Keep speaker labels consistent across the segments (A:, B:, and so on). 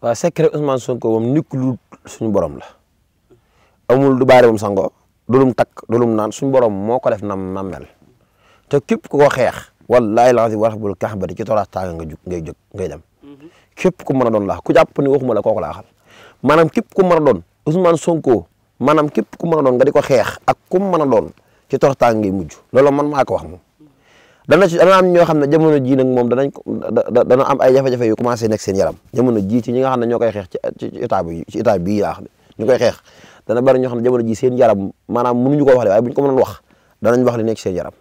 A: waaw secret Ousmane Sonko moom nit ku lu suñu borom la amul du baare moom sango dulum takk dulum naan suñu borom moo ko def nam mel te képp ku ko xeex wallaahi laazim wa rabbul kaaba ci toraas tàng nga jug ngay dem képp ku mën a doon laax ku jàpp ni waxuma la kooku laaxal maanaam képp ku mën a doon Ousmane Sonko maanaam képp ku mën a doon nga di ko xeex ak ku mën a doon ci toraas tàng ngay mujj loolu man maa ko wax moom dana am ñoo xam ne jamono jii nag moom dana am ay jafe-jafe yu commencé nekk seen yaram jamono jii ci ñi nga xam ne ñoo koy xeex ci état bii laa xam ne ñu koy xeex dana bari ñoo xam ne jamono jii seen yaram maanaam mënuñu ko wax de waaye bu ñu ko mënoon wax danañ wax li nekk seen yaram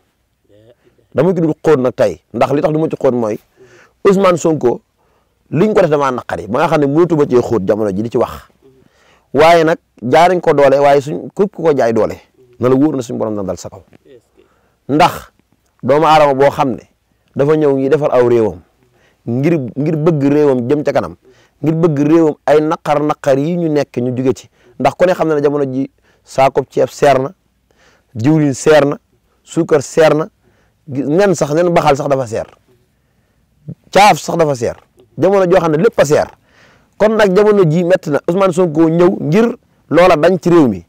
A: dama ci dul xóot nag tey ndax li tax du ma ci xóot mooy Ousmane Sonko liñ ko def damaa naqari ba nga xam ne mënatu ba cee xóot jamono ji di ci wax waaye nag jaariñ ko doole waaye suñ képp ku ko jaay doole na la wóor na suñu borom na dal sa kaw ndax doomu aadama boo xam ne dafa ñëw ngi defar aw réewam ngir bëgg réewam jëm ca kanam ngir bëgg réewam ay naqar yi ñu nekk ñu jóge ci ndax ku ne xam ne jamono ji saako ceeb seer na diwlin seer na suukar seer na nen baxal sax dafa seer caaf sax dafa seer jamono joo xam ne lépp a seer kon nag jamono ji métti na Ousmane Sonko ñëw ngir loola dañ ci réew mi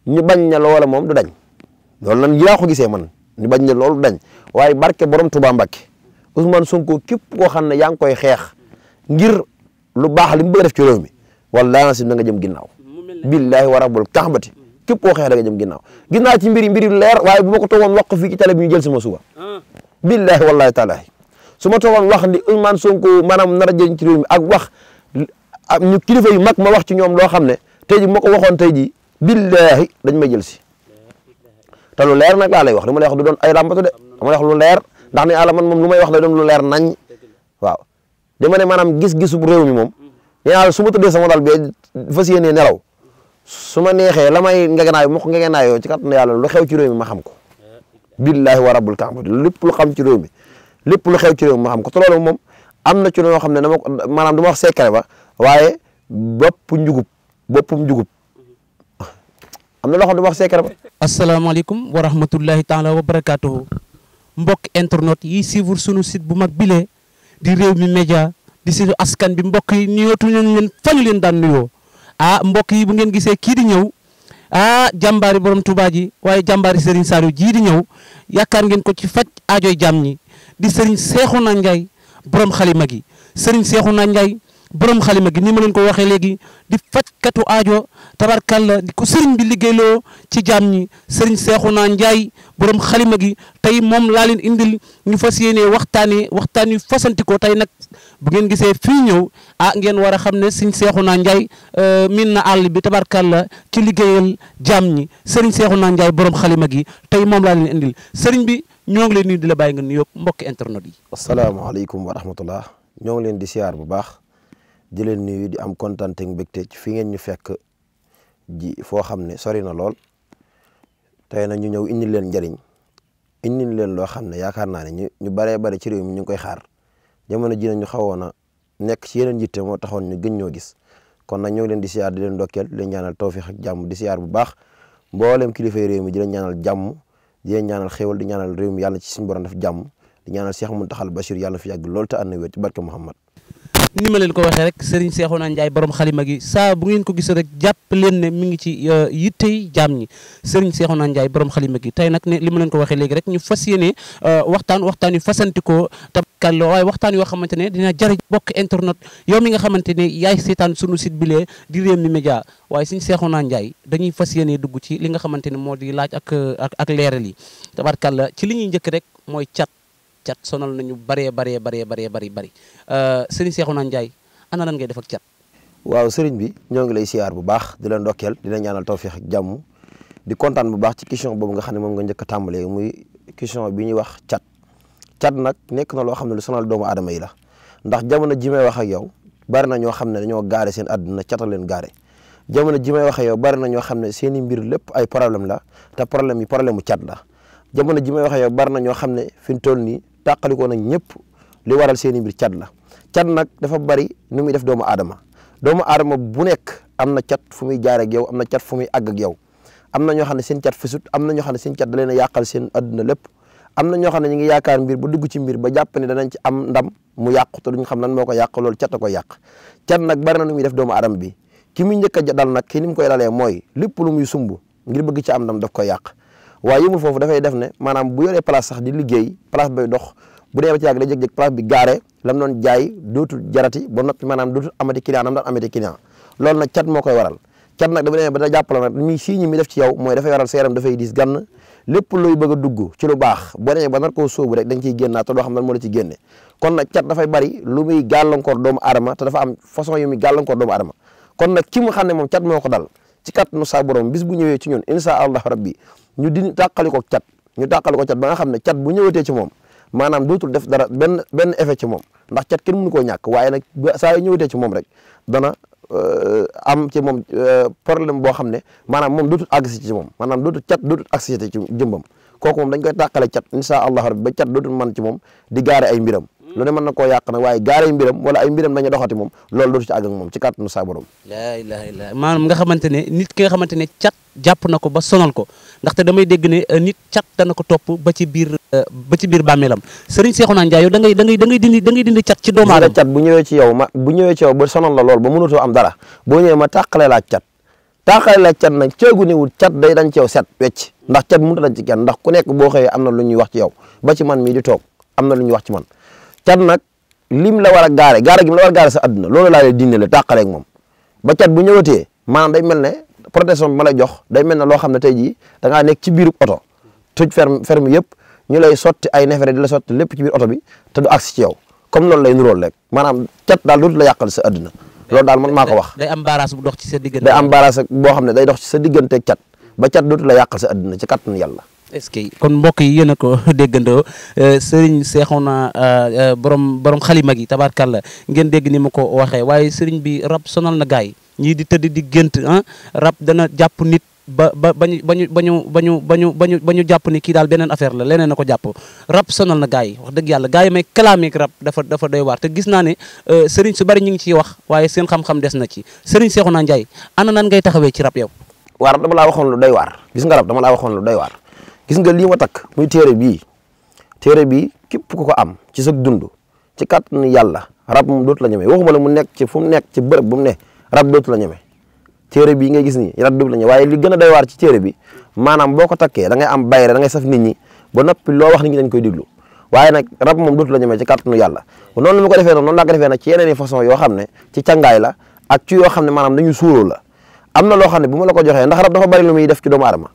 A: ñu bañ na loola moom du dañ loolu lan yaa ko gisee man ñu bañ ne loolu dañ waaye barke borom Touba Mbakke Ousmane Sonko képp koo xam ne yaa ngi koy xeex ngir lu baax li mu bëgg def ci réew mi wallaahi na si da nga jëm ginnaaw billaahi wa rabbul kaxbati képp koo xeex da nga jëm ginnaaw ci mbiri leer waaye bu ma ko toogoon wax ko fii ci télé bi ñu jël sama suba billaahi wallaahi taalaahi su ma toogoon wax li Ousmane Sonko maanaam nar a jëriñ ci réew mi ak wax ñu kilifa yu mag ma wax ci ñoom loo xam ne tey ji ma ko waxoon tey ji billaahi dañ may jël si te lu leer nag laa lay wax li ma lay wax du doon ay làmbatu de dama lay wax lu leer ndax ne àlla man moom lu may wax lay doon lu leer nañ waaw dama ne maanaam gis-gisu réew mi moom nee naa su ma tëddee sama dal bee fas yéenee nelaw su ma neexee la may ngegenaay ma ko ngegenaayoo ci kàttanu yàlla lu xew ci réew mi ma xam ko billaahi wa rabbul kaaba lépp lu xam ci réew mi lépp lu xew ci réew mi ma xam ko te loolu moom am na ci loo xam ne dama ko maanaam du ma wax secret ba waaye boppum njugub am na loo xam ne du ma wax secret ba.
B: asalaamaaleykum wa rahmatullahi taala wa barakaatuhu mbokk internet yi suivre sunu site bu mag bile di Rewmi Média di site askan bi mbokk yi nuyootu nañ leen fa ñu leen daan nuyoo mbokk yi bu ngeen gisee kii di ñëw jàmbaari borom Touba ji waaye jàmbaari Serigne Saliou jii di ñëw yaakaar ngeen ko ci faj aajoy jàmm ñi di Serigne Cheikhouna Ndiaye borom xalima gi Serigne Cheikhouna Ndiaye borom xalima gi ni ma leen ko waxee léegi di fajkatu aajo tabarkalla di ko sëriñ bi liggéeyloo ci jaam ñi sëriñ Cheikhouna Ndiaye borom xalima gi tey moom laa leen indil ñu fas yéenee waxtaan yu fasantikoo tey nag bu ngeen gisee fii ñëw ngeen war a xam ne sëriñ Cheikhouna Ndiaye min na àll bi tabarkalla ci liggéeyal jaam ñi sëriñ Cheikhouna Ndiaye borom xalima gi tey moom laa leen indil sëriñ bi ñoo ngi leen nuyu di la bàyyi nga nuyoo mbokki internet yi.
A: asalaamaaleykum wa rahmatullah ñoo ngi leen di siyaar bu baax. di leen nuyu di am kontaan ak mbégte ci fi ngeen ñu fekk ji foo xam ne sori na lool tey nag ñu ñëw indil leen njëriñ indil leen loo xam ne yaakaar naa ne ñu baree bari ci réew mi ñu ngi koy xaar jamono ji ñu xawoon a nekk ci yeneen yitte moo taxoon ñu gën ñoo gis kon nag ñoo ngi leen di siyaar di leen ndokkeel di leen ñaanal tawfiix ak jàmm di siyaar bu baax mboolem kilifay réew mi di leen ñaanal jàmm di leen ñaanal xéwal di ñaanal réew mi yàlla ci suñu borom def jàmm di ñaanal Cheikh Mountakha Bachir yàlla fi yàgg lool te ànd na wér ci barke Muhammad
B: ni ma leen ko waxee rek Serigne Cheikhouna Ndiaye borom xalima gi saa bu ngeen ko gis rek jàpp leen ne mi ngi ci yittey jaam ñi Serigne Cheikhouna Ndiaye borom xalima gi tey nag ne li ma leen ko waxee léegi rek ñu fas yéene waxtaan yu fasantikoo tabakal waaye waxtaan yoo xamante ne dina jariñ bokk internet yow mi nga xamante ne yaay seetaan sunu site bilee di Rewmi Média waaye Serigne Cheikhouna Ndiaye dañuy fas yéene dugg ci li nga xamante ne moo di laaj ak leeral yi tabarkalla ci li ñuy njëkk rek mooy cat sonal nañu bari sëriñ Cheikhouna Ndiaye ana lan ngay def ak cat.
A: waaw sëriñ bi ñoo ngi lay siyaar bu baax di la ndokkeel di la ñaanal tawfiix ak jàmm di kontaan bu baax ci question boobu nga xam ne moom nga njëkk a tàmbalee muy question bi ñuy wax cat nag nekk na loo xam ne lu sonal doomu aadama yi la ndax jamono ji may wax ak yow bari na ñoo xam ne dañoo gaare seen àdduna catal leen gaare jamono ji may wax ak yow bari na ñoo xam ne seen i mbir lépp ay problème la te problème mu cat la jamono ji may wax ak yow bari na ñoo xam ne fi mu toll nii tàqalikoo nañ ñëpp li waral seen i mbir cat la cat nag dafa bari nu muy def doomu aadama bu nekk am na cat fu muy jaar ak yow am na cat fu muy àgg ak yow am na ñoo xam ne seen cat fisut am na ñoo xam ne seen cat da leen a yàqal seen adduna lépp am na ñoo xam ne ñu ngi yaakaar mbir ba dugg ci mbir ba jàpp ne danañ ci am ndam mu yàqu te duñ xam lan moo ko yàq loolu cat a ko yàq cat nag bari na nu muy def doomu aadama bi ki muy njëkk a dal nag ki ni mu koy dalee mooy lépp lu muy sumb ngir bëgg ci am ndam daf koy yàq waaye yëmul foofu dafay def ne maanaam bu yoree place sax di liggéey place bay dox bu dee ba ci yàgg day jékki-jékki place bi gaare lam doon jaay dootul jarati ba noppi maanaam dootul amati client nam daan amati client loolu nag cat moo koy waral cat nag dafa demee ba da jàppale nag mi sii ñi mi def ci yow mooy dafay waral sa yaram dafay diis gann lépp looy bëgg a dugg ci lu baax boo demee ba nar koo sóobu rek da nga ciy génnaat te doo xam lan moo la ci génne kon nag cat dafay bari lu muy gàllankoor doomu aadama te dafa am façon yu muy gàllankoor doomu aadama kon nag ki mu xam ne moom cat moo ko dal ci kàttanu sa borom bis bu ñëwee ci ñun insha allah rabbi ñu di tàqali ko cat ba nga xam ne cat bu ñëwatee ci moom maanaam dootul def dara benn effet ci moom ndax cat kenn mënu koo ñàkk waaye nag saa yu ñëwatee ci moom rek dana am ci moom problème boo xam ne maanaam moom dootul agsi ci moom maanaam cat dootul agsi ci jëmbam kooku moom dañ koy tàqale cat insha allah rabbi ba cat dootul mën ci moom di gaare ay mbiram lu ne mën na koo yàq nag waaye gaare ay mbiram wala ay mbiram dañu doxati moom loolu dootu ci àgg ak moom ci kàttanu saa borom
B: laa ilaha illa maanaam nga xamante ne nit ki nga xamante ne cat jàpp na ko ba sonal ko ndaxte damay dégg ne nit cat dana ko topp ba ci biir bàmmeelam Serigne Cheikhouna Ndiaye yow da ngay dindi cat ci doomu aadama
A: cat bu ñëwee ci yow ba sonal la lool ba mënutoo am dara boo ñëwee ma tàqale laa cat nag ceegu niwul cat day dañ ci yow set wecc ndax cat mënut a dañ ci kenn ndax ku nekk boo xëyee am na lu ñuy wax ci yow ba ci man mii di toog am na lu ñuy wax ci man cat nag lim la war a gaare gi mu la war a gaare sa àdduna loolu laa lay dindale tàqale ak moom ba cat bu ñëwatee maanaam day mel ne protection bi ma lay jox day mel ne loo xam ne tey jii da ngaa nekk ci biiru oto tëj ferme yëpp ñu lay sotti ay neefere di la sotti lépp ci biir oto bi te du agsi ci yow comme loolu lay nuróol rek maanaam cat daal dootu la yàqal sa àdduna loolu daal man maa ko wax
B: day am barrage bu dox ci sa diggante
A: day am barrage boo xam ne day dox ci sa digganteeg cat ba cat dootu la yàqal sa àdduna ci kàttanu yàlla
B: est-ce que kon mbokk yi yéen a ko déggandoo Serigne Cheikhouna borom xalima gi tabaarkàlla ngeen dégg ni ma ko waxee waaye Serigne bi rab sonal na gaay ñii di tëdd di gént rab dana jàpp nit ba ñu jàpp ni kii daal beneen affaire la leneen na ko jàpp rab sonal na gaay yi wax dëgg yàlla gaay yi may kalaamee rab dafa doy waar te gis naa ne Serigne su bari ñu ngi ciy wax waaye seen xam-xam des na ci Serigne Cheikhouna Ndiaye ana nan ngay taxawee ci rab yow.
A: waa rab dama laa waxoon lu doy waar gis nga rab dama laa waxoon lu doy waar. gis nga lii ma takk muy téere bii képp ku ko am ci sa dund ci kàttanu yàlla rab moom dootu la ñeme waxuma la mu nekk ci fu mu nekk ci bërëb bu mu ne rab dootu la ñeme téere bii ngay gis nii rab dootu la ñeme waaye li gën a doy waar ci téere bi maanaam boo ko takkee da ngay am bayre da ngay saf nit ñi ba noppi loo wax nit ñi dañ koy déglu waaye nag rab moom dootu la ñeme ci kàttanu yàlla noonu la mu ko defee noonu laa ko defee nag ci yeneen i façon yoo xam ne ci càngaay la ak ci yoo xam ne maanaam dañu suuroo la am na loo xam ne bu ma la ko joxee ndax rab dafa bari lu muy def ci doomu aadama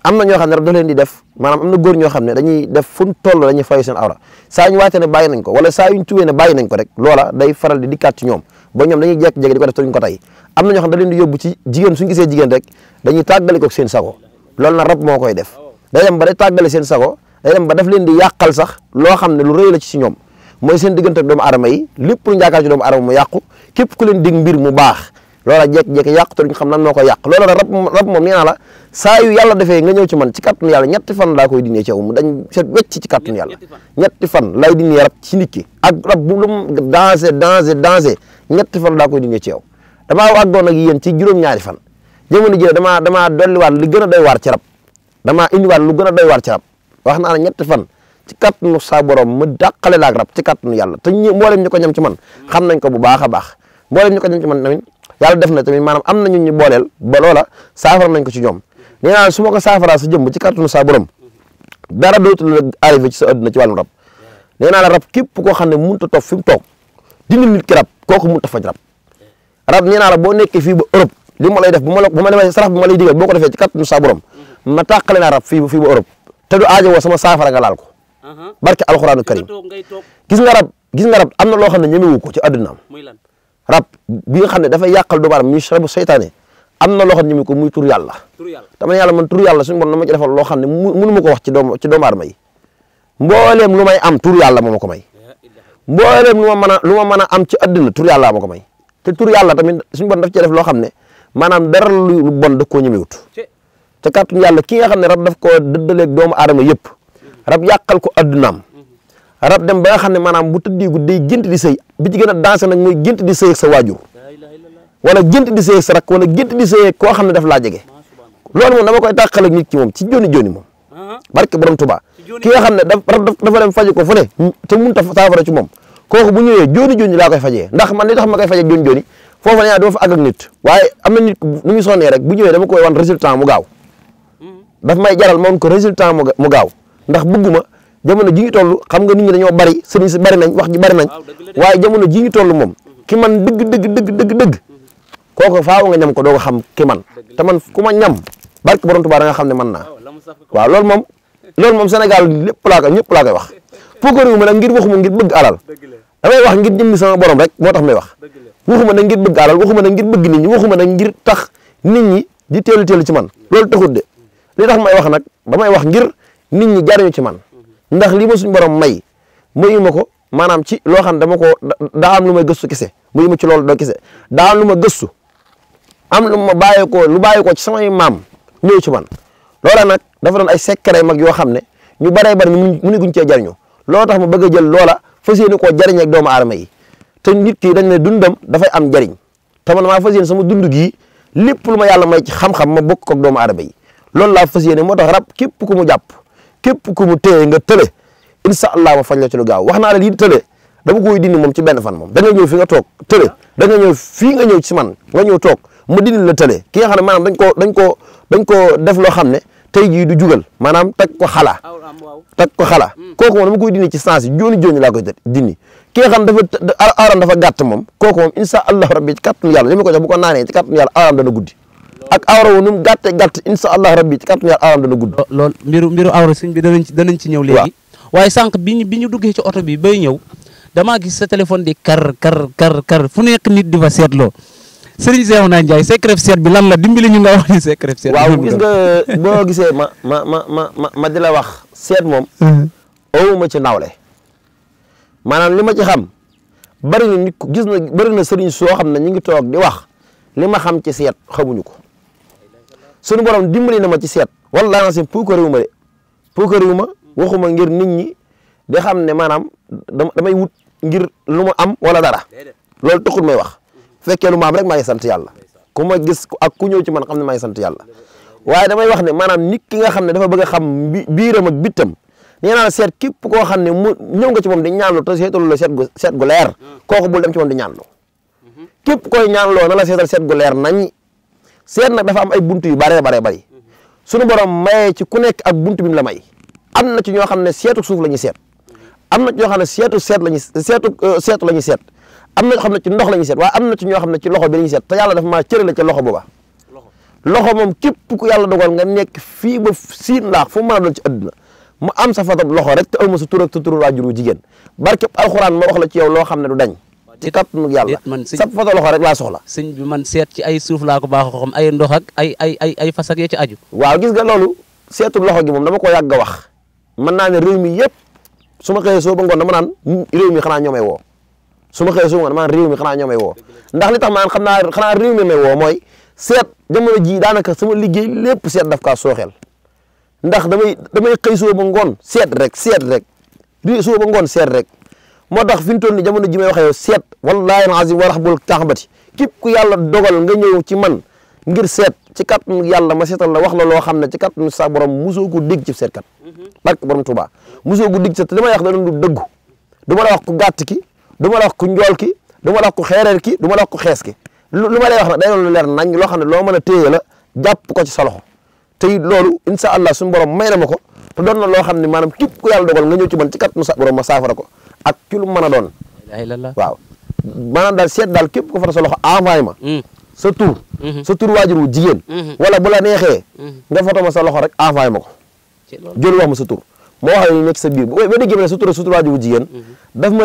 A: am na ñoo xam ne rab daf leen di def maanaam am na góor ñoo xam ne dañuy def fu ñu toll dañuy fayu seen awra saa ñu waatee ne bàyyi nañ ko wala saa yuñ tuwee ne bàyyi nañ ko rek loola day faral di dikkaat ci ñoom ba ñoom dañuy jekk-jekk di ko def te duñ ko tey am na ñoo xam ne da leen di yóbbu ci jigéen suñu gisee jigéen rek dañuy tàggale ko seen sago loolu nag rab moo koy def day dem ba day tàggale seen sago day dem ba daf leen di yàqal sax loo xam ne lu rëy la ci ñoom mooy seen diggante ak doomu aadama yi lépp lu njaakaar ci doomu aadama mu yàqu képp ku leen dig mbir mu baax loola jékki-jékki yàqu te duñ xam nan moo ko yàq loola rab moom nee naa la saa yu yàlla defee nga ñëw ci man ci kàttanu yàlla ñetti fan laa koy dindee ci yow mu dañ set wecc ci kàttanu yàlla ñetti fan lay dindee rab ci nit ki ak rab bu lu mu danger ñetti fan laa koy dindee ci yow damaa wàggoon ak yéen ci juróom-ñaari fan jamono ji damaa dolliwaat li gën a doy waar ci rab damaa indiwaat lu gën a doy waar ci rab wax naa la ñetti fan ci kàttanu saa borom mu dàqale la ak rab ci kàttanu yàlla te mboolem ñu ko ñam ci man xam nañ ko bu baax a baax mboolem ñu ko ñam ci man tamit yàlla def na tamit maanaam am na ñun ñu booleel ba loola saafara nañ ko ci ñoom nee naa su ma ko saafaraa sa jëmm ci kàttanu saa borom dara dootul la arrivé ci sa àdduna ci wàllum rab nee naa la rab képp koo xam ne mënut a toog fi mu toog dindi nit ki rab kooku mënut a faj rab nee naa la boo nekkee fii ba Europe li ma lay def bu ma demee sarax bi ma lay digal boo ko defee ci kàttanu saa borom ma tàqale naa rab fii ba Europe te du aajo woo sama saafara nga laal ko barke alxuraanu karim gis nga rab am na loo xam ne ñemewu ko ci àddunaam rab bi nga xam ne dafay yàqal doomu aadama muy rabu seytaane am na loo xam ne ñeme ko muy tur yàlla dama ne yàlla man tur yàlla suñu bon na ma ci defal loo xam ne mënu ma ko wax ci doomu aadama yi mbooleem lu may am tur yàlla moo ma ko may mbooleem lu ma mën a am ci àdduna tur yàlla ma ko may te tur yàlla tamit suñu bon daf ci def loo xam ne maanaam dara lu bon daf koo ñemewut te kàttanu yàlla ki nga xam ne rab daf koo dëddaleeg doomu aadama yëpp rab yàqal ko addunaam rab dem ba nga xam ne maanaam bu tëddee guddi day gént di sëy bi ci gën a dansé nag mooy gént di sëy ak sa waajur wala gént di sëy ak sa rak wala gént di sëy ak koo xam ne daf laa jege loolu moom dama koy tàqal ak nit ki moom ci joni moom barke borom Tuubaa ki nga xam ne dafa dem faje ko fu ne te mënut a saafara ci moom kooku bu ñëwee jooni laa koy fajee ndax man li tax ma koy fajee jooni foofu la dama fa àgg ak nit waaye am na nit nu muy sonnee rek bu ñëwee dama koy wan résultat mu gaaw daf may jaral moom ko résultat mu gaaw ndax bëgguma jamono ji ñu toll xam nga nit ñi dañoo bari sëriñ si bari nañ wax ji bari nañ waaye jamono ji ñu toll moom ki man dëgg kooku faaw nga ñam ko doo ko xam ki man te man ku ma ñam barke borom Tuubaa da nga xam ne man naa waaw loolu moom Sénégal ñëpp laa koy wax puukarewu ma nag ngir waxuma ngir bëgg alal damay wax ngir jëmmi sama borom rek moo tax may wax waxuma nag ngir bëgg alal waxuma nag ngir bëgg nit ñi waxuma nag ngir tax nit ñi di teelu ci man loolu taxut de li tax may wax nag damay wax ngir nit ñi jariñu ci man ndax li ma suñu borom may mayu ma ko maanaam ci loo xam ne dama ko daa am lu may gëstu kese mayu ma ci loolu doo kese daa am lu ma gëstu am lu ma bàyyeekoo ci samay maam ñëw ci man loola nag dafa doon ay secret mag yoo xam ne ñu baree bari mu ni guñ cee jariñu loolu tax ma bëgg a jël loola fas yéene koo jariñ ak doomu aadama yi te nit ki dañ ne dundam dafay am jariñ te man maa fas yéene sama dund gii lépp lu ma yàlla may ci xam-xam ma bokk ak doomu aadama yi loolu laa fas yéene moo tax rab képp ku mu jàpp képp ku mu téye nga tële incha allah ma faj la ci lu gaaw wax naa la lii tële dama koy dindi moom ci benn fan moom da nga ñëw fi nga toog tële da nga ñëw fii nga ñëw ci man nga ñëw toog ma dindi la tële ki nga xam ne maanaam dañ koo def loo xam ne tey jii du jugal maanaam teg ko xala kooku moom dama koy dindi ci sens yi jooni laa koy dindi ki nga xam dafa aaram dafa gàtt moom kooku moom incha allah rabbi ci kàttanu yàlla li ma ko jox bu ko naanee ci kàttanu yàlla aaram dana guddi ak awra wu nu mu gàtte gàtt incha allah rabbi ci kàttanu yàlla aaram dana gudd
B: loolu mbiru awra sëñ bi danañ ci ñëw léegi waaye sànq bi ñu duggee ci oto bi bay ñëw damaa gis sa téléphone di kar fu nekk nit di fa seetloo Serigne Cheikhouna Ndiaye secret seet bi lan la dimbali ñu nga wax ni secret seet
A: waaw gis nga boo gisee ma di la wax seet moom awuma ci nawle maanaam li ma ci xam bari na nit gis na bari na sëriñ soo xam ne ñu ngi toog di wax li ma xam ci seet xamuñu ko suñu borom dimbali na ma ci seet wallaahi na si puukarewu ma de puukarewu ma waxuma ngir nit ñi di xam ne maanaam damay wut ngir lu ma am wala dara loolu taxul may wax fekkee lu ma am rek maa ngi sant yàlla ku ma gis ak ku ñëw ci man xam ne maa ngi sant yàlla waaye damay wax ne maanaam nit ki nga xam ne dafa bëgg a xam biiram ak bittam nee naa la seet képp koo xam ne mu ñëw nga ci moom di ñaanlu te seetalu la seet gu leer kooku bul dem ci moom di ñaanlu képp koy ñaanloo na la seetal seet gu leer nañ seet nag dafa am ay buntu yu baree bari suñu borom mayee ci ku nekk ak buntu bi mu la may am na ci ñoo xam ne seetu suuf la ñuy seet am na ci ñoo xam ne seetu la ñuy seet am na ñoo xam ne ci ndox la ñuy seet waaye am na ci ñoo xam ne ci loxo bi la ñuy seet te yàlla dafa maa cërale ca loxo booba loxo moom képp ku yàlla dogal nga nekk fii ba siin laax fu mu mën a doon ci àdduna mu am sa foto loxo rek te aw ma sa tur ak sa turu waajur wu jigéen barkeb alxuraan ma wax la ci yow loo xam ne du dañ ci kàttanu yàlla sa foto loxo rek laa soxla
B: sëñ bi man seet ci ay suuf laa ko baaxoo xam ay ndox ak ay fas ak ya ci aju
A: waaw gis nga loolu seetu loxo gi moom dama ko yàgg a wax mën naa ne réew mi yëpp su ma xëyee soo ba ngoon dama naan réew mi xanaa ñoo may woo su ma xëyee soo ba ngoon dama naan réew mi xanaa ñoo may woo ndax li tax ma xam naa xanaa réew mi may woo mooy seet jamono ji daanaka sama liggéey lépp seet daf kaa sooxeel ndax damay xëy soo ba ngoon seet rek soo ba ngoon seet rek moo tax fi mu toll nii jamono ji may waxee yow seet wallaahi azim wa rabbul kaabati képp ku yàlla dogal nga ñëw ci man ngir seet ci kàttanu yàlla ma seetal la wax la loo xam ne ci kàttanu sa borom musoo ko dégg ci seetkat barke borom Tuubaa musoo ko dégg ci te damay wax da doon du dëggu du ma la wax ku gàtt ki du ma la wax ku njool ki du ma la wax ku xeereer ki du ma la wax ku xees ki lu ma lay wax nag day doon lu leer nañ loo xam ne loo mën a téye la jàpp ko ci sa loxo te it loolu incha allah suñu borom may na ma ko te doon na loo xam ne maanaam képp ku yàlla dogal nga ñëw ci man ci kàttanu sa borom ma saafara ko ak ci lu mën a doon waaw maanaam daal seet daal képp ko fata sa loxo envoyé ma sa tur waajur wu jigéen wala bu la neexee nga foto ma sa loxo rek envoyé ma ko jël wax ma sa tur moo wax ne nekk sa biir ba déggee ne sa tur waajur wu jigéen dama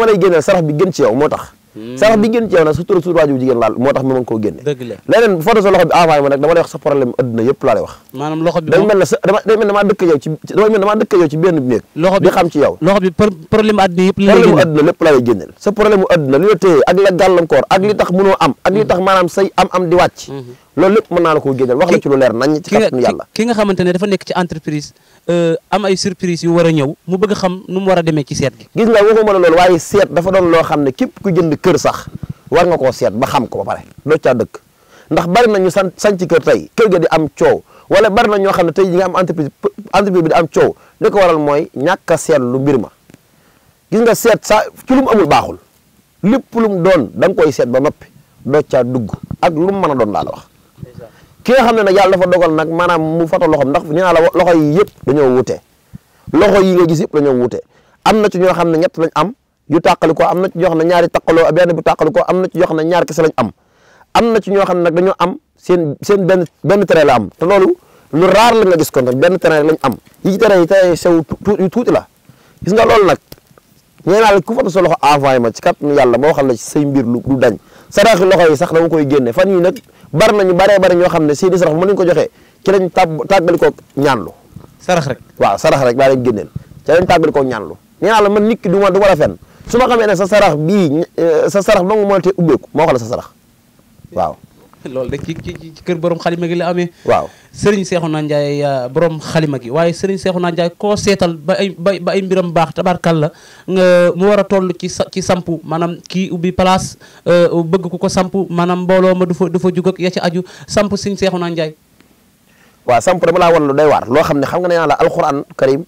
A: lay génneel sarax bi gën ci yow moo tax sarax bi gën ci yow nag sa tur waajur wu jigéen laal moo tax ma mën koo génne leneen foto sa loxo bi envoyé ma nag dama lay wax sa problème adduna yëpp laa lay wax
B: maanaam loxo bi
A: day mel ne damaa dëkk yow ci benn néeg di xam ci yow
B: loxo bi problème adduna yëpp
A: problème adduna lépp laa lay génneel sa problème adduna li la téye ak la gàllankoor ak li tax mënoo am ak li tax maanaam say am di wàcc loolu lépp mën naa la koo génneel wax la ci lu leer nañ ci kàttanu yàlla
B: ki nga xamante ne dafa nekk ci entreprise am ay surprise yu war a ñëw mu bëgg xam nu mu war a demee ci seet gi
A: gis nga waxuma la loolu waaye seet dafa doon loo xam ne képp ku jënd kër sax war nga koo seet ba xam ko ba pare doo caa dëkk ndax bari na ñu sanc kër tey kër ga di am coow wala bari na ñoo xam ne tey ñi nga am entreprise bi di am coow li ko waral mooy ñàkk a seetlu mbir ma gis nga seet sa ci lu mu amul baaxul lépp lu mu doon da nga koy seet ba noppi doo caa dugg ak lu mu mën a doon laa la wax ki nga xam ne nag yàlla dafa dogal nag maanaam mu foto loxoom ndax nee naa la loxo yi yëpp dañoo wute loxo yi nga gis yëpp dañoo wute am na ci ñoo xam ne ñett lañ am yu tàqali ko am na ci ñoo xam ne ñaari taqaloo benn bu tàqali ko am na ci ñoo xam ne ñaar kese lañ am na ci ñoo xam ne nag dañoo am seen benn tere la am te loolu lu raar la nga gis kon nag benn tere lañ am yi ci tere yi tere sew yu tuuti la gis nga loolu nag nee naa la ku foto sa loxo envoyé ma ci kàttanu yàlla ma waxal la ci say mbir lu dañ saraxi loxo yi sax dama koy génne fan yi nag bari nañu bari ñoo xam ne seeni sarax mën nañu ko joxee ci lañ tàggali ko ñaanlu
B: sarax rek
A: waaw sarax rek baa leen génneel ci lañ tàggali ko ñaanlu nee naa la man nit ki du ma la fenn su ma xamee ne sa sarax bii sa sarax dong moo te ubbeeku moo waxal sa sarax waaw
B: loolu de ci kër borom xalima gi la amee
A: waaw
B: Serigne Cheikhouna Ndiaye borom xalima gi waaye Serigne Cheikhouna Ndiaye koo seetal ba ay mbiram baax tabarkalla nga mu war a toll ci sampu maanaam kii ubbi place bëgg ku ko sampu maanaam mbooloo ma du fa jug ak ya ci aju sampu Serigne Cheikhouna Ndiaye
A: waaw samp dama laa wan lu day waar loo xam ne xam nga nee naa la alquran karim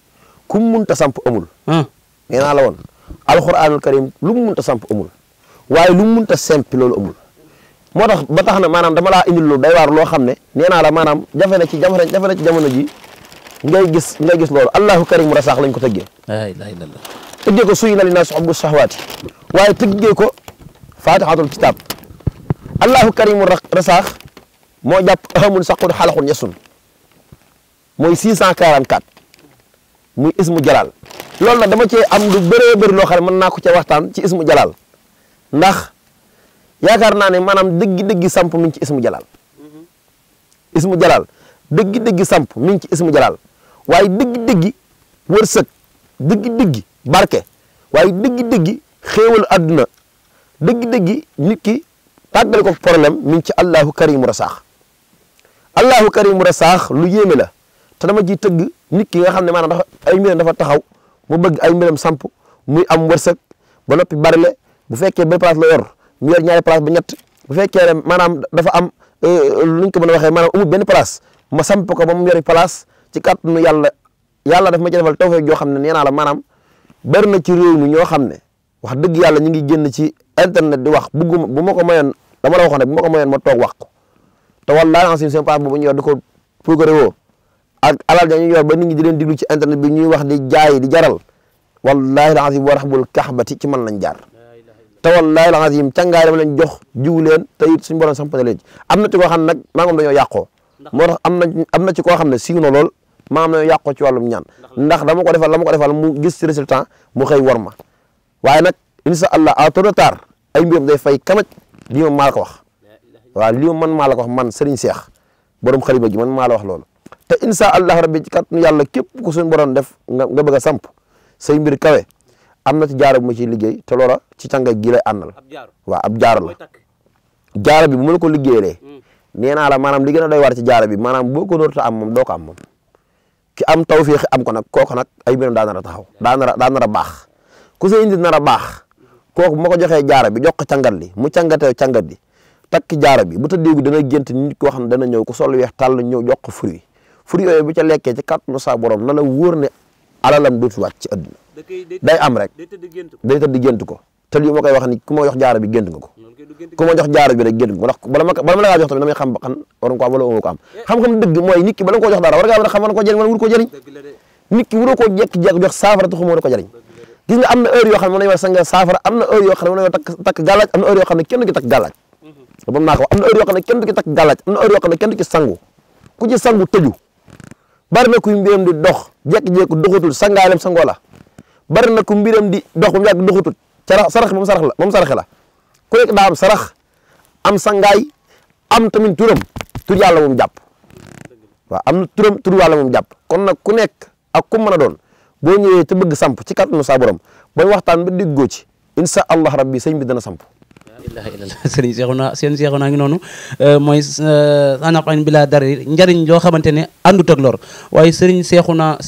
A: ku mu munta samp amul nee naa la woon alquranul karim lu mu munta samp amul waaye lu mu munta sempi loolu amul moo tax ba tax na maanaam dama laa indil lu day waar loo xam ne nee naa la maanaam jafe na ci jamono ji ngay gis loolu allahu karim rasaax lañ ko tëggee
B: la ilaha illallah
A: tëggee ko suy na li naa soxbu saxwaati waaye tëggee ko fatihatul kitab allahu karim rasaax moo jàpp ahamun saqun xalaxun yesun mooy 644 muy ismu jalal loolu nag dama cee am lu bëree bëri loo xam ne mën naa ko cee waxtaan ci ismu jalal ndax yaakaar naa ne maanaam dëggi samp mi ngi ci ismu jalal ismu jalal dëggi samp mi ngi ci ismu jalal waaye dëggi wërsëg dëggi barke waaye dëggi xéewal àdduna dëggi nit ki tàggale ko problème mi ngi ci allahu karimu rasaax allahu karimu rasaax lu yéeme la te dama ciy tëgg nit ki nga xam ne maanaam dafa ay mbiram dafa taxaw mu bëgg ay mbiram samp muy am wërsëg ba noppi barile bu fekkee ba place la yor mu yor ñaari place ba ñett bu fekkee ne maanaam dafa am luñ ko mën a waxee maanaam amul benn place ma samp ko ba mu yori place ci kàttanu yàlla daf ma ci defal tawfeex joo xam ne nee naa la maanaam bari na ci réew mi ñoo xam ne wax dëgg yàlla ñu ngi génn ci internet di wax bugguma bu ma ko mayoon dama la waxoon ne bu ma ko mayoon ma toog wax ko te wallaahi ancim seen place boobu ñu yor di ko progré woo ak alal dañuy yor ba nit ñi di leen diglu ci internet bi ñuy wax di jaay di jaral wallaahi ancim wa raxbul kaxbati ci man lañ jaar te wallaahi ancim càngaay dama leen jox jiw leen te it suñu borom sampane leen ci am na ci koo xam ne nag maa ngi dañoo yàqoo moo tax am na ci koo xam ne siiw na lool maa ngi dañoo yàqoo ci wàllum ñaan ndax dama ko defal la ma ko defal mu gis ci résultat mu xëy war ma waaye nag incha allah à trop de tard ay mbiram day fay kamaj lii moom maa la ko wax waaw lii moom man maa la ko wax man Serigne Cheikh borom xalima gi man maa la wax loolu te incha allah rabbi ci kàttanu yàlla képp ku suñu borom def nga bëgg a samp say mbir kawe am na ci jaaro bu ma ciy liggéey te loola ci cànga gi lay àndal waaw ab jaaro la jaaro bi bu ma la ko liggéeyee nee naa la maanaam li gën a doy war ci jaaro bi maanaam boo ko doorta am moom doo ko am moom ki am tawfiix am ko nag kooku nag ay mbiram daa nar a taxaw daa nar a baax ku sa indi nar a baax kooku bu ma ko joxee jaaro bi jox ko càngat li mu càngatee càngat bi takk jaaro bi bu tëddee dana gént nit koo xam ne dana ñëw ku sol weex tàll ñëw jox ko fruit yooyu bu ca lekkee ci kàttanu saa borom na la wóor ne alalam dootu wàcc ci àdduna day am rek day tëdd gént ko te lii ma koy wax ni ku ma jox jaaro bi gént nga ko ku ma jox jaaro bi rek gént nga ko ndax bala ma la kaa jox tamit damay xam ba xam war nga ko am wala woo ko am xam-xam dëgg mooy nit ki bala nga koo jox dara war ngaa mën a xam war nga ko jëriñ wala wuru ko jëriñ nit ki wuroo koo jekk-jekk jox saafara taxu moo ko jëriñ gis nga am na heure yoo xam ne mën nañu war sanga saafara am na heure yoo xam ne mën nañu takk gàllaaj am na heure yoo xam ne kenn du ki takk gàllaaj bam naa ko am na heure yoo xam ne kenn du ki takk gàllaaj am na heure yoo xam ne kenn du ki sangu ku ci sangu tëju bari na ku mbiram di dox jekk-jekk doxatul sangaayam sangoo la bari na ku mbiram di dox ba mu yàgg doxatul sarax moom saraxe la ku nekk daa am sarax am sangaay am tamit tur yàlla moom jàpp waaw am na tur yàlla moom jàpp kon nag ku nekk ak ku mën a doon boo ñëwee te bëgg samp ci kàttanu saa borom booy waxtaan ba déggoo ci incha allah rabbi sëñ bi dana samp
B: ilaha illallah sëriñ Cheikhouna ngi noonu mooy anaqan bi laa dara njariñ loo xamante ne àndut ak lor waaye sëriñ Cheikhouna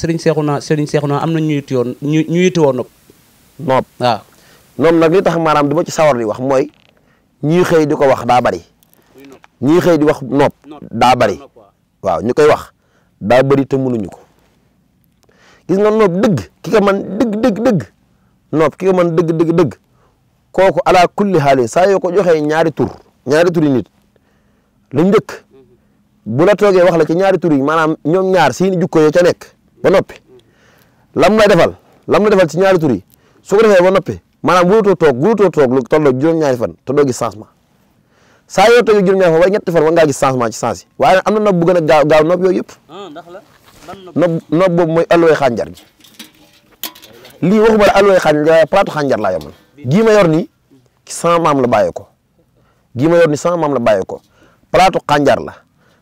B: am na ñu yitti woon
A: noob
B: waaw
A: noom nag li tax maanaam dama ci sawar di wax mooy ñii xëy di ko wax daa bari ñii xëy di wax noob daa bari waaw ñu koy wax daa bari te mënuñu ko gis nga noob dëgg ki ko man dëgg noob ki ko man dëgg kooku ala kulli xaali saa yoo ko joxee ñaari turi nit lu njëkk bu la toogee wax la ci ñaari tur yi maanaam ñoom ñaar seeni jukko yoo ca nekk ba noppi lam la defal ci ñaari tur yi su ko defee ba noppi maanaam wurutoo toog lu tolloo juróom-ñaari fan te doo gis changement saa yoo toogee juróom-ñaari fan wala ñetti fan war ngaa gis changement ci sens yi waaye nag am na nopp bu gën a gaaw nopp yooyu yëpp nopp boobu mooy alluwee xànjar gi lii waxuma la alluwee xànjar palaatu xànjar laa yomal gii ma yor nii sama maam la bàyyee ko palaatu xànjar la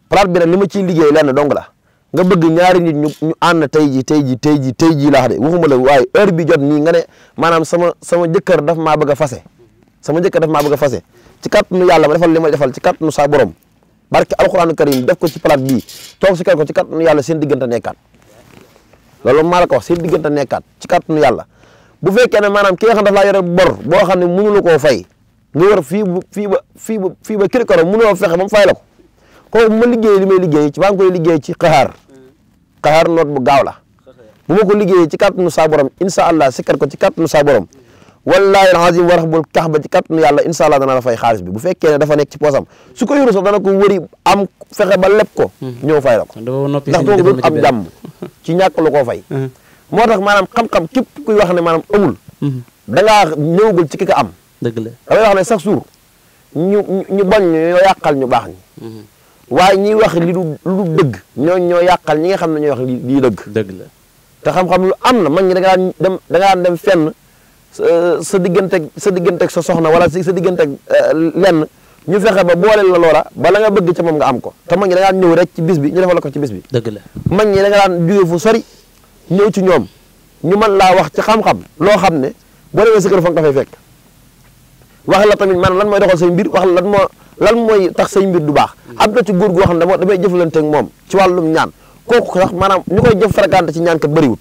A: palaat bi nag li ma ciy liggéey lenn dong la nga bëgg ñaari nit ñu ànd tey ji laa xam de waxuma la waaye heure bi jot nii nga ne maanaam sama jëkkër daf maa bëgg a fase ci kàttanu yàlla ma defal li ma defal ci kàttanu saa borom barke alxuraanu karim def ko ci palaat bii toog si kër ko ci kàttanu yàlla seen diggante nekkaat loolu maa la ko wax seen diggante nekkaat ci kàttanu yàlla bu fekkee ne maanaam ki nga xam daf laa yore bor boo xam ne mënulu koo fay nga war fii ba kirikoro mënoo fexe ba mu fay la ko kooku bu ma liggéeyee li may liggéey ci maa ngi koy liggéey ci xaxaar noot bu gaaw la bu ma ko liggéeyee ci kàttanu saa borom incha allah sikkar ko ci kàttanu saa borom wallaahi alazim wa rabbul kaaba ci kàttanu yàlla incha allah dana la fay xaalis bi bu fekkee ne dafa nekk ci poosam su ko yoru sax dana ko wëri am fexe ba leb ko ñëw fay la ko ndax doo ko am jàmm ci ñàkk lu koo fay moo tax maanaam xam-xam képp kuy wax ne maanaam amul da ngaa ñëwagul ci ki ko am
B: dëgg la
A: damay wax ne chaque jour ñu bañ ñoo yàqal ñu baax ñi waaye ñiy wax li du dëgg ñoo yàqal ñi nga xam ne ñooy wax lii dëgg la te xam-xam lu am na mag ñi da nga daan dem fenn sa digganteeg sa soxna wala sa digganteeg lenn ñu fexe ba boole la loola bala nga bëgg ca moom nga am ko te mag ñi da nga daan ñëw rek ci bis bi ñu defal ko ci bis bi
B: dëgg la
A: mag ñi da nga daan jóge fu sori ñëw ci ñoom ñu mën laa wax ci xam-xam loo xam ne boo demee sa kër fa nga fay fekk wax la tamit maanaam lan mooy doxal say mbir wax la lan mooy tax say mbir du baax am na ci góor goo xam ne damay jëflanteeg moom ci wàllum ñaan kooku sax maanaam ñu koy jëf fréquenté ci ñaan kat bëriwut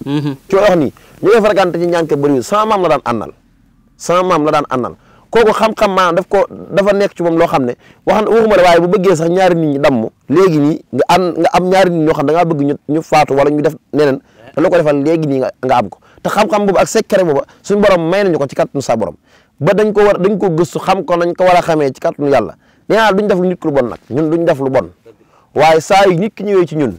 A: ci wax nii ñu koy fréquenté ci ñaan kat bëriwut sama maam la daan àndal kooku xam-xam maanaam dafa nekk ci moom loo xam ne waxuma la waaye bu bëggee sax ñaari nit ñi damm léegi nii nga am ñaari nit ñoo xam da ngaa bëgg ñu faatu wala ñu def neneen da la ko defal léegi nii nga am ko te xam-xam boobu ak secret boobu suñu borom may nañu ko ci kàttanu sa borom ba dañ ko gëstu xam ko nañ ko war a xamee ci kàttanu yàlla nee naa duñ def lu nit lu bon nag ñun duñ def lu bon waaye saa yu nit ki ñëwee ci ñun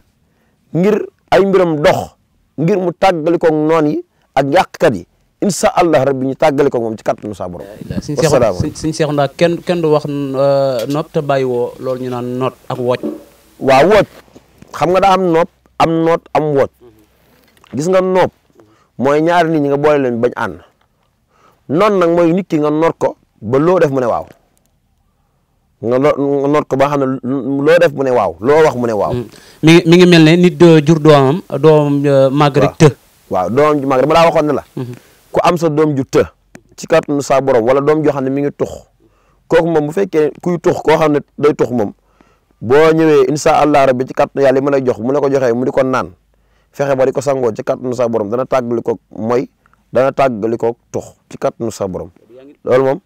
A: ngir ay mbiram dox ngir mu tàggalikoog noon yi ak yàqkat yi incha allah rabbi ñu tàggalikoog moom ci kàttanu sa borom.
B: suñ seexu ndaa kenn du wax nopp te bàyyi woo loolu ñu naan noot ak wooj.
A: waaw wooj xam nga daa am nopp am noot am wooj gis nga nopp mooy ñaari nit ñi nga boole leen bañ ànd noon nag mooy nit ki nga noot ko ba loo def mu ne waaw. nga noot ko ba xam ne loo def mu ne waaw loo wax mu ne waaw.
B: mi ngi mel ne nit jur doom màgg rek të.
A: waaw doom ju màgg dama daa waxoon ne la. ku am sa doom ju të. ci kàttanu saa borom wala doom joo xam ne mi ngi tux kooku moom bu fekkee kuy tux koo xam ne day tux moom boo ñëwee incha allah rabbi ci kàttanu yàlla yi ma lay jox mu la ko joxee mu di ko naan fexe ba di ko sangoo ci kàttanu saa borom dana tàggali ko mooy dana tàggali ko tux ci kàttanu saa borom loolu moom.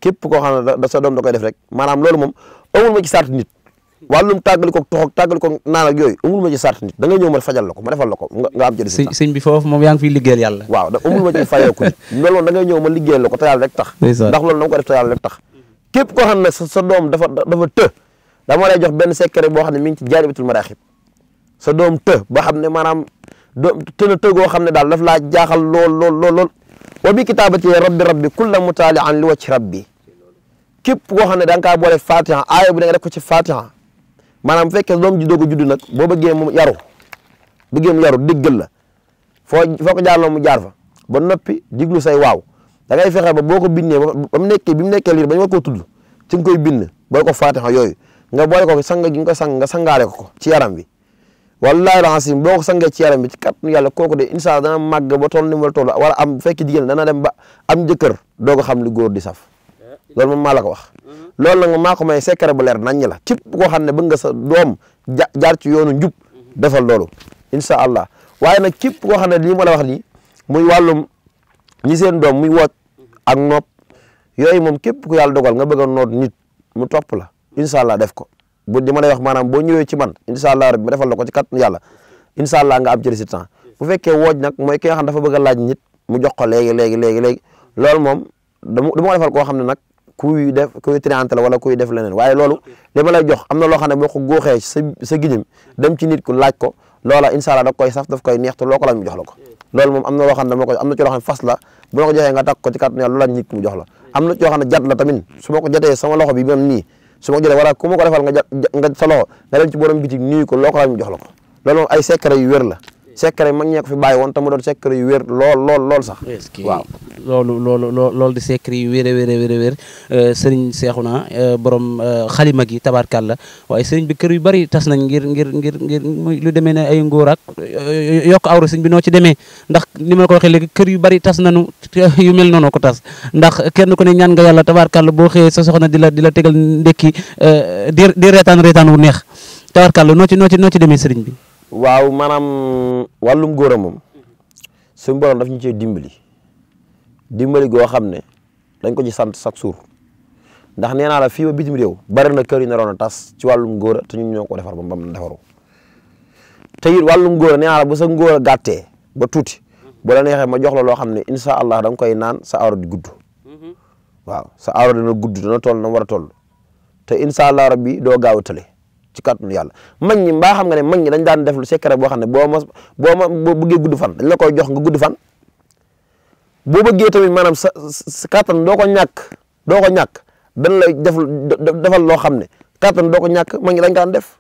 A: képp koo xam ne da sa doom da koy def rek maanaam loolu moom amul ma ci sart nit wàllum tàggali ko tox ak tàggali ko naan ak yooyu amul ma ci sart nit da nga ñëw ma fajal la ko ma defal la ko nga am ci résultat
B: sëñ bi foofu moom yaa ngi fiy liggéeyal yàlla
A: waaw da amul ma ci fayeeku nit loolu moom da ngay ñëw ma liggéeyal la ko te yàlla rek tax ndax loolu da nga ko def te yàlla rek tax képp koo xam ne sa doom dafa të dama lay jox benn secret boo xam ne mi ngi ci jaalibatul maraaxib sa doom të ba xam ne maanaam doom tëna tëgoo xam ne daal daf laa jaaxal lool wa bi kitaabati rabbi kulla mutaalian li wacci rabbi képp koo xam ne da nga kaa boole fatiha aaya bu ne nga def ko ci fatiha maanaam bu fekkee doom ji doog a judd nag boo bëggee mu yaru déggal la foo ko jaarloo mu jaar fa ba noppi diglu say waaw da ngay fexe ba boo ko bindee ba mu nekkee liir ba ñu war koo tudd ci nga koy bind boole ko fatiha yooyu nga boole ko sang gi nga ko sang nga sangaale ko ci yaram bi wallahi alazim boo ko sangee ci yaram bi ci kàttanu yàlla kooku de incha allah dana màgg ba toll ni mu toll wala am bu fekkee jigéen dana dem ba am jëkkër doo ko xam li góor di saf loolu moom maa la ko wax loolu nag maa ko may secret bu leer naññ la képp koo xam ne bëgg nga sa doom jaar ci yoonu njub defal loolu incha allah waaye nag képp koo xam ne lii ma la wax nii muy wàllum ñi seen doom muy wooj ak nopp yooyu moom képp ku yàlla dogal nga bëgg a noot nit mu topp la incha allah def ko bu di ma lay wax maanaam boo ñëwee ci man incha allah rabbi ma defal la ko ci kat yàlla incha allah nga am ci résultat bu fekkee wooj nag mooy ki nga xam dafa bëgg a laaj nit mu jox ko léegi loolu moom du ma ko defal koo xam ne nag kuy triante la wala kuy def leneen waaye loolu li ma lay jox am na loo xam ne boo ko góoxee sa giñam dem ci nit ku laaj ko loola incha allah da koy saf daf koy neex te loo ko laaj mu jox la ko loolu moom am na loo xam ne am na ci loo xam ne fas la bu ma ko joxee nga takk ko ci kàttan yàlla lu laaj nit ku mu jox la am na ci loo xam ne jat la tamit su ma ko jotee sama loxo bi man nii su ma ko jotee wala ku ma ko defal nga sa loxo nga dem ci borom bitik nuyu ko loo ko laaj mu jox la ko loolu moom ay secret yu wér la secret mag ñee ko fi bàyyi woon te mu doon secret yu wér lool sax waaw
B: loolu di secret yu wér sëriñ Seexuna borom xalima gi tabaarkàlla waaye sëriñ bi kër yu bari tas nañ ngir lu demee ne ay ngóor ak yokk awra sëriñ bi noo ci demee ndax ni ma ko waxee léegi kër yu bari tas nañu yu mel noonu ko tas ndax kenn ku ne ñaan nga yàlla tabaarkàlla boo xëyee sa soxna di la tegal ndekki di reetaan wu neex tabaarkàlla noo ci demee sëriñ bi
A: waaw maanaam wàllum góor a moom suñu borom daf ñu cee dimbali goo xam ne dañ ko ci sant chaque jour ndax nee naa la fii ba bitim réew bari na kër yu naroon a tas ci wàllum góor a te ñun ñoo ko defar ba mu defaru te it wàllum góor a nee naa la bu sa ngóor a gàttee ba tuuti bu la neexee ma jox la loo xam ne incha allah da nga koy naan sa awra di gudd waaw sa awra dana gudd dana toll na war a toll te incha allah rabbi doo gaaw a tële ci kàttanu yàlla mag ñi mbaa xam nga ne mag ñi dañ daan def lu secret boo xam ne boo bëggee gudd fan dañ la koy jox nga gudd fan boo bëggee tamit maanaam sa kàttan doo ko ñàkk dañ lay defal loo xam ne kàttan doo ko ñàkk mag ñi dañ daan def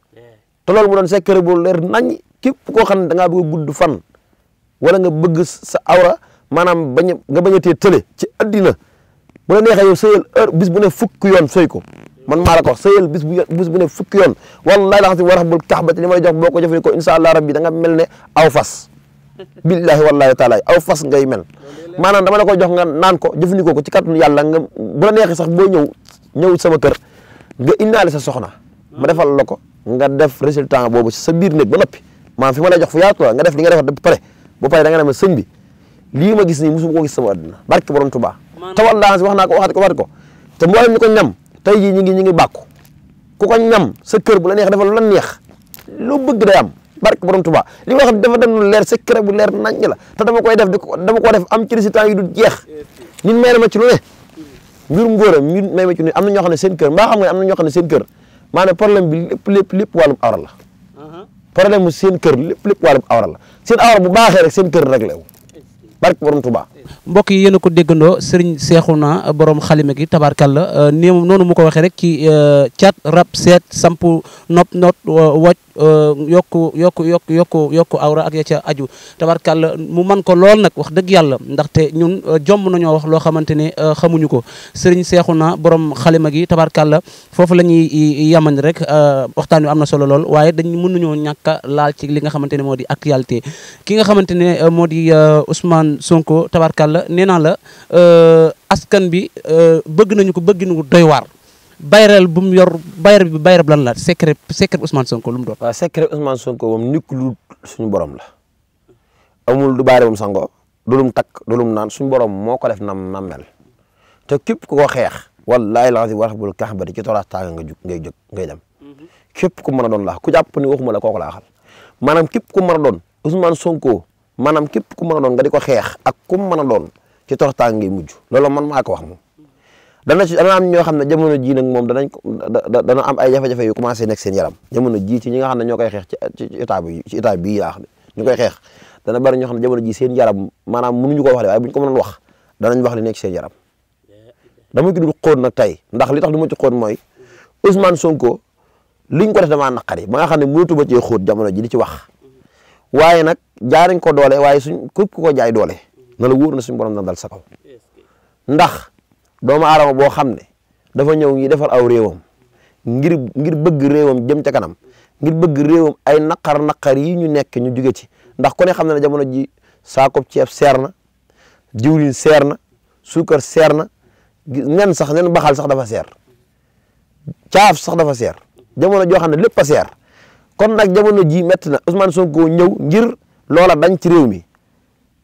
A: te loolu mu doon secret bu leer nañ képp koo xam ne da ngaa bëgg a gudd fan wala nga bëgg sa awra maanaam nga bañ a tee tële ci addina bu la neexee yow sëyal heure bis bu ne fukk yoon sëy ko man maa la ko sëyal bis bu ne fukki yoon wallahi la xam si war bul kaxbati li ma lay jox boo ko jëfandikoo incha allah rabbi da nga mel ne aw fas billahi wallahi taala aw fas ngay mel maanaam dama la ko jox nga naan ko jëfandikoo ko ci kàttanu yàlla nga bu la neexee sax boo ñëw sama kër nga indaale sa soxna ma defal la ko nga def résultat boobu sa biir néeg ba noppi maanaam fi ma lay jox fu yaatu la nga def li nga defar ba pare da nga ne ma sëñ bi lii ma gis nii musuma ko gis sama àdduna barke borom Tuubaa te wallahi wax naa ko waxati ko te mboolem ñu ko ñam tey jii ñu ngi bàkku ku ko ñam sa kër bu la neex defal lu la neex loo bëgg day am barke borom Tuubaa li ma wax dafa dem lu leer secret bu leer nañ la te dama koy def dama ko def am ci résultat yi du jeex nit may na ma ci lu ne mbirum góor a nit may ma ci lu ne am na ñoo xam ne seen kër mbaa xam nga am na ñoo xam ne seen kër maanaam problème bi lépp wàllum awra la problème mu seen kër lépp wàllum awra la seen awra bu baaxee rek seen kër rek la barke borom Tuubaa
B: mbokk yi yéen a ko déggandoo Serigne Cheikhouna borom xalima gi tabaarkàlla noonu mu ko waxee rek ci cat rab seet sampu nopp woj yokku awra ak ya ca aju tabaarkàlla mu man ko lool nag wax dëgg yàlla ndaxte ñun jomb nañoo wax loo xamante ne xamuñu ko Serigne Cheikhouna borom xalima gi tabaarkàlla foofu la ñuy yamani rek waxtaan wi am na solo lool waaye dañ mën nañoo ñàkk a laal ci li nga xamante ne moo di actualité ki nga xamante ne moo di Ousmane Sonko tabaarkàlla nee naa la askan bi bëgg nañu ko bëgginu doy waar bayral bu mu yor bayral lan la secret Ousmane Sonko lu mu doon.
A: waaw secret Ousmane Sonko moom nit lu suñu borom la amul du baare moom sango du lum takk du lum naan suñu borom moo ko def nam mel te képp ku ko xeex wallaahi laazim wa rabbul kaabati ci toraas taaga ngay dem képp ku mën a doon laax ku jàpp ni waxuma la kooku laaxal maanaam képp ku mën a doon Ousmane Sonko maanaam képp ku mën a doon nga di ko xeex ak ku mën a doon ci toraas taaga ngay mujj loolu man maa ko wax moom. dana am ñoo xam ne jamono ji nag moom dana am ay jafe-jafe yu commencé nekk seen yaram jamono ji ci ñi nga xam ne ñoo koy xeex ci état bii laa xam ne ñu koy xeex dana bari ñoo xam ne jamono ji seen yaram maanaam mënuñu ko wax de waaye bu ñu ko mënoon wax danañ wax li nekk seen yaram dama ci dul xóot nag tey ndax li tax du ma ci xóot mooy Ousmane Sonko liñ ko def damaa naqari ba nga xam ne mënatu ba cee xóot jamono ji di ci wax waaye nag jaariñ ko doole waaye suñ képp ku ko jaay doole na la wóor na suñu borom dana dal sa kaw ndax doomu aadama boo xam ne dafa ñëw ngi defar aw réewam ngir bëgg réewam jëm ca kanam ngir bëgg réewam ay naqar yi ñu nekk ñu jóge ci ndax ku ne xam ne jamono ji saakoob ceeb seer na diwlin seer na suukar seer na nen baxal sax dafa seer caaf sax dafa seer jamono joo xam ne lépp a seer kon nag jamono ji métti na Ousmane Sonko ñëw ngir loola dañ ci réew mi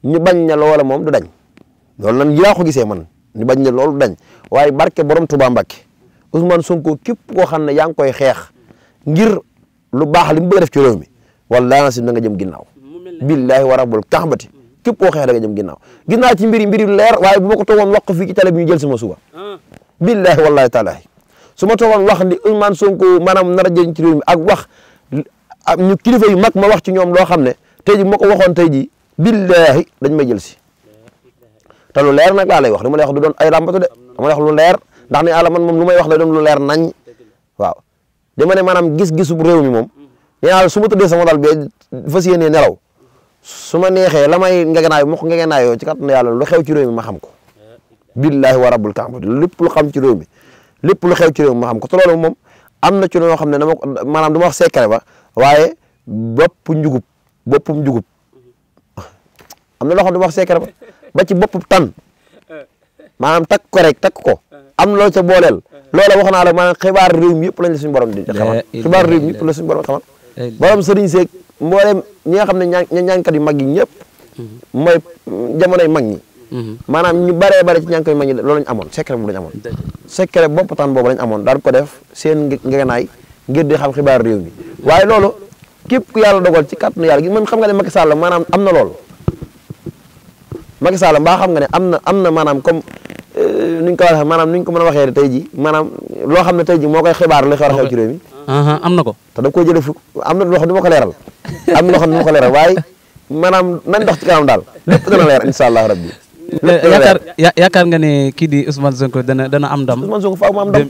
A: ñu bañ na loola moom du dañ loolu nan yaa ko gisee man ñu bañ ne loolu dañ waaye barke borom Touba Mbakke Ousmane Sonko képp koo xam ne yaa ngi koy xeex ngir lu baax li mu bëgg a def ci réew mi wallaahi si na nga jëm ginnaaw billahi wa rabbul kaxbati képp koo xeex da nga jëm ginnaaw gis naa ci mbiri leer waaye bu ma ko toogoon wax ko fii ci télé bi ñu jël sama suba billahi wallahi taala su ma toogoon wax ni Ousmane Sonko maanaam nar a jëriñ ci réew mi ak wax ñu kilifa yu mag ma wax ci ñoom loo xam ne tey ji ma ko waxoon tey ji billahi dañ may jël si te lu leer nag laa lay wax li ma lay wax du doon ay ràmbatu de dama lay wax lu leer ndax ne yàlla man moom lu may wax lay doon lu leer nañ waaw dama ne maanaam gis-gisu réew mi moom nee naa su ma tëddee sama dal bee fas yéenee nelaw su ma neexee la may ngegenaay ma ko ngegenaayoo ci kàttanu yàlla lu xew ci réew mi ma xam ko billahi wa rabbul kaaba lépp lu xam ci réew mi lépp lu xew ci réew mi ma xam ko te loolu moom am na ci loo xam ne dama ko maanaam du ma wax secret ba waaye boppum njugub am na loo xam ne du ma wax secret ba ci bopp tan maanaam takk ko rek takk ko am loo ca booleel loola wax naa la maanaam xibaar réew mi yëpp lañ la suñu borom di xamal xibaar réew mi yëpp la suñu borom xamal borom sëriñ seeg mboolem ñi nga xam ne ñaankat yu mag yi ñëpp mooy jamonoy mag ñi maanaam ñu baree bare ci ñaankat yu mag ñi loolu lañ amoon secret boobu lañ amoon secret bopp tan boobu lañ amoon daal ko def seen ngegenaay ngir di xam xibaar réew mi waaye loolu képp ku yàlla dogal ci kàttanu yàlla gi man xam nga ne Macky Sall maanaam am na loolu Macky Sall mbaa xam nga ne am na maanaam comme nuñ ko waxee maanaam nuñ ko mën a waxee tey ji maanaam loo xam ne tey ji moo koy xibaar li xew ci réew mi
B: am na ko te
A: da koy jëlee fu am na loo xam ne du ma ko leeral am na loo xam ne du ma ko leeral waaye maanaam nañ dox ci kanam daal lépp dana leer incha allah rabbi
B: yaakaar nga ne kii di Ousmane Sonko dana am ndam
A: Ousmane Sonko faaw mu am ndam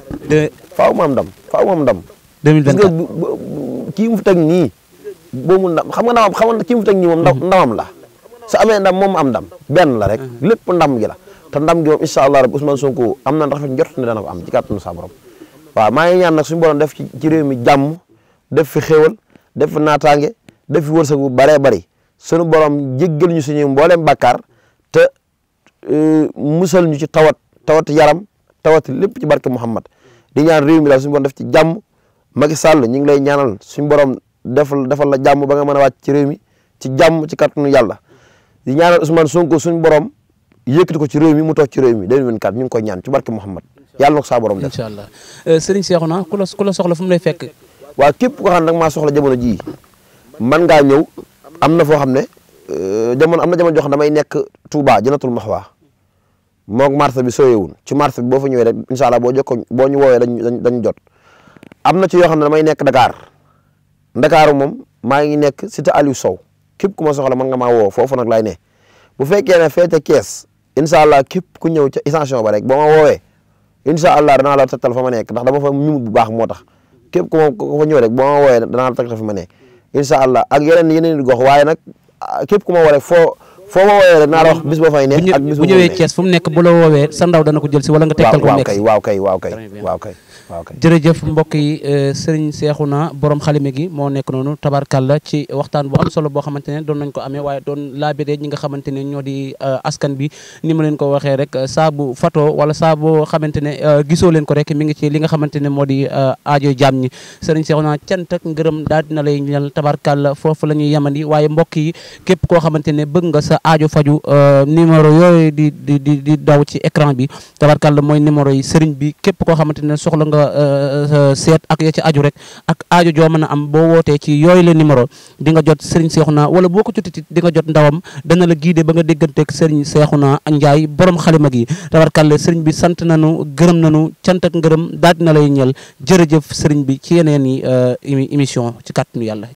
A: faaw mu am ndam faaw mu am ndam
B: 2024
A: kii mu fi teg nii boobu ndam xam nga kii mu fi teg nii moom ndamam la su amee ndam moom am ndam benn la rek lépp ndam gi la te ndam gi moom incha allah rabbi Ousmane Sonko am na rafet njort ne dana ko am ci kàttanu sa borom waaw maa ngi ñaan nag suñu borom def ci réew mi jàmm def fi xéewal def fi naataange def fi wërsëg bu baree bari suñu borom jéggal ñu suñu mbooleem bàkkaar te musal ñu ci tawat yaram tawat lépp ci barke Muhammad di ñaan réew mi daal suñu borom def ci jàmm Macky Sall ñu ngi lay ñaanal suñu borom defal la jàmm ba nga mën a wàcc ci réew mi ci jàmm ci kàttanu yàlla di ñaanal Ousmane Sonko suñu borom yëkkati ko ci réew mi mu toog ci réew mi 2024 ñu ngi koy ñaan ci barke Muhammad yàlla na ko saa borom def
B: incha allah Serigne Cheikhouna ku la soxla fu mu lay fekk
A: waaw képp ko xam ne nag maa soxla jamono jii man ngaa ñëw am na foo xam ne jamono joo xam ne damay nekk Touba Jannatul Mahwa moog marché bi sooyewul ci marché bi boo fa ñëwee rek incha allah boo ñu woowee dañ jot am na ci yoo xam ne damay nekk Dakar moom maa ngi nekk cité Aliou Sow képp ku ma soxla mën nga maa woo foofu nag laay ne bu fekkee ne feete kees incha allah képp ku ñëw ca extension ba rek boo ma woowee incha allah danaa la tegtal fa ma nekk ndax dama fa ñumut bu baax moo tax képp ku fa ñëw rek boo ma woowee danaa la tegtal fa ma nekk incha allah ak yeneen gox waaye nag képp ku ma woo rek foo ma woowee rek naa la wax bis ba fay nekk ak bis
B: bu ñëwee Thiès fu mu nekk bu la woowee sa ndaw dana ko jël si wala nga tegtal ko nekk
A: waaw kay
B: jërëjëf mbokk yi Serigne Cheikhouna borom xalime gi moo nekk noonu tabarkalla ci waxtaan bu am solo boo xamante ne doon nañ ko amee waaye doon laabiré ñi nga xamante ne ñoo di askan bi ni ma leen ko waxee rek saa bu fato wala saa boo xamante ne gisoo leen ko rek mi ngi ci li nga xamante ne moo di aajo jaam ñi Serigne Cheikhouna cant ak ngërëm daal dina lay ñal tabarkalla foofu la ñuy yemandi waaye mbokk yi képp koo xamante ne bëgg nga sa aajo faju numéro yooyu di daw ci écran bi tabarkalla mooy numéro yi Serigne bi képp koo xamante ne soxla nga seet ak ya ci aju rek ak aajo joo mën a am boo wootee ci yooyu la numéro di nga jot Serigne Cheikhouna wala boo ko jotiti di nga jot ndawam dana la guider ba nga dégganteeg Serigne Cheikhouna Ndiaye borom xalima gi tabarkalla Serigne bi sant nañu gërëm nañu cant ak ngërëm daal dina lay ñeel jërëjëf Serigne bi ci yeneen i émission ci kàttanu yàlla